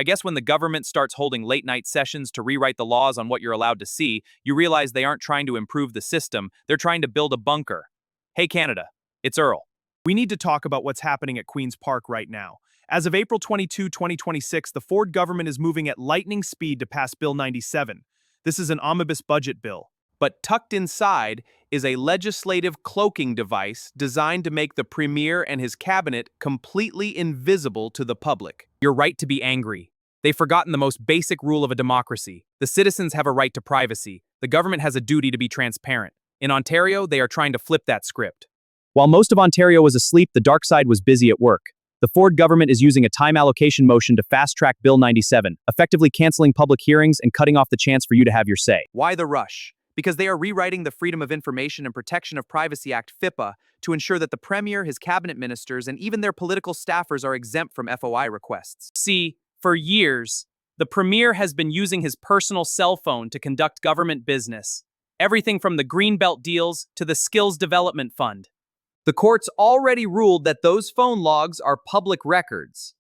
I guess when the government starts holding late-night sessions to rewrite the laws on what you're allowed to see, you realize they aren't trying to improve the system, they're trying to build a bunker. Hey Canada, it's Earl. We need to talk about what's happening at Queen's Park right now. As of April 22, 2026, the Ford government is moving at lightning speed to pass Bill 97. This is an omnibus budget bill. But tucked inside is a legislative cloaking device designed to make the premier and his cabinet completely invisible to the public. You're right to be angry. They've forgotten the most basic rule of a democracy. The citizens have a right to privacy. The government has a duty to be transparent. In Ontario, they are trying to flip that script. While most of Ontario was asleep, the dark side was busy at work. The Ford government is using a time allocation motion to fast-track Bill 97, effectively canceling public hearings and cutting off the chance for you to have your say. Why the rush? Because they are rewriting the Freedom of Information and Protection of Privacy Act, FIPA, to ensure that the Premier, his cabinet ministers, and even their political staffers are exempt from FOI requests. See, for years, the Premier has been using his personal cell phone to conduct government business. Everything from the Greenbelt deals to the Skills Development Fund. The courts already ruled that those phone logs are public records.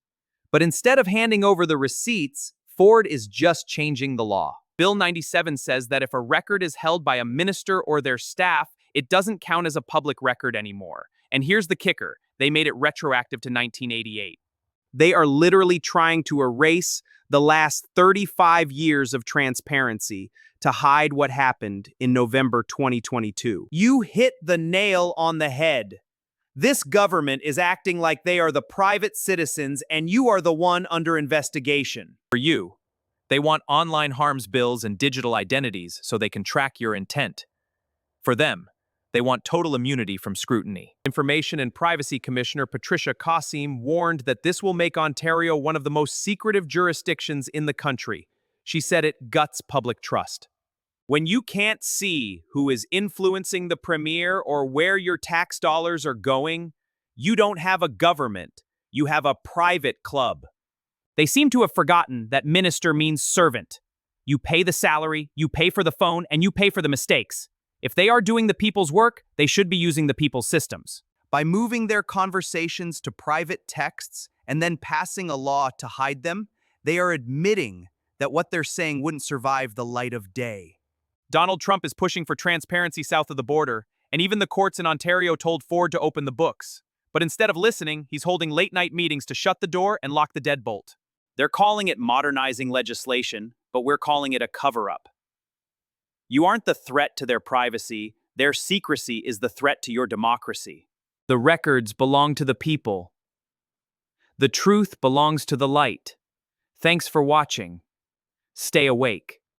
But instead of handing over the receipts, Ford is just changing the law. Bill 97 says that if a record is held by a minister or their staff, it doesn't count as a public record anymore. And here's the kicker. They made it retroactive to 1988. They are literally trying to erase the last 35 years of transparency to hide what happened in November 2022. You hit the nail on the head. This government is acting like they are the private citizens and you are the one under investigation. For you, they want online harms bills and digital identities so they can track your intent. For them, they want total immunity from scrutiny. Information and Privacy Commissioner Patricia Kassim warned that this will make Ontario one of the most secretive jurisdictions in the country. She said it guts public trust. When you can't see who is influencing the premier or where your tax dollars are going, you don't have a government, you have a private club. They seem to have forgotten that minister means servant. You pay the salary, you pay for the phone, and you pay for the mistakes. If they are doing the people's work, they should be using the people's systems. By moving their conversations to private texts and then passing a law to hide them, they are admitting that what they're saying wouldn't survive the light of day. Donald Trump is pushing for transparency south of the border, and even the courts in Ontario told Ford to open the books. But instead of listening, he's holding late-night meetings to shut the door and lock the deadbolt. They're calling it modernizing legislation, but we're calling it a cover-up. You aren't the threat to their privacy. Their secrecy is the threat to your democracy. The records belong to the people. The truth belongs to the light. Thanks for watching. Stay awake.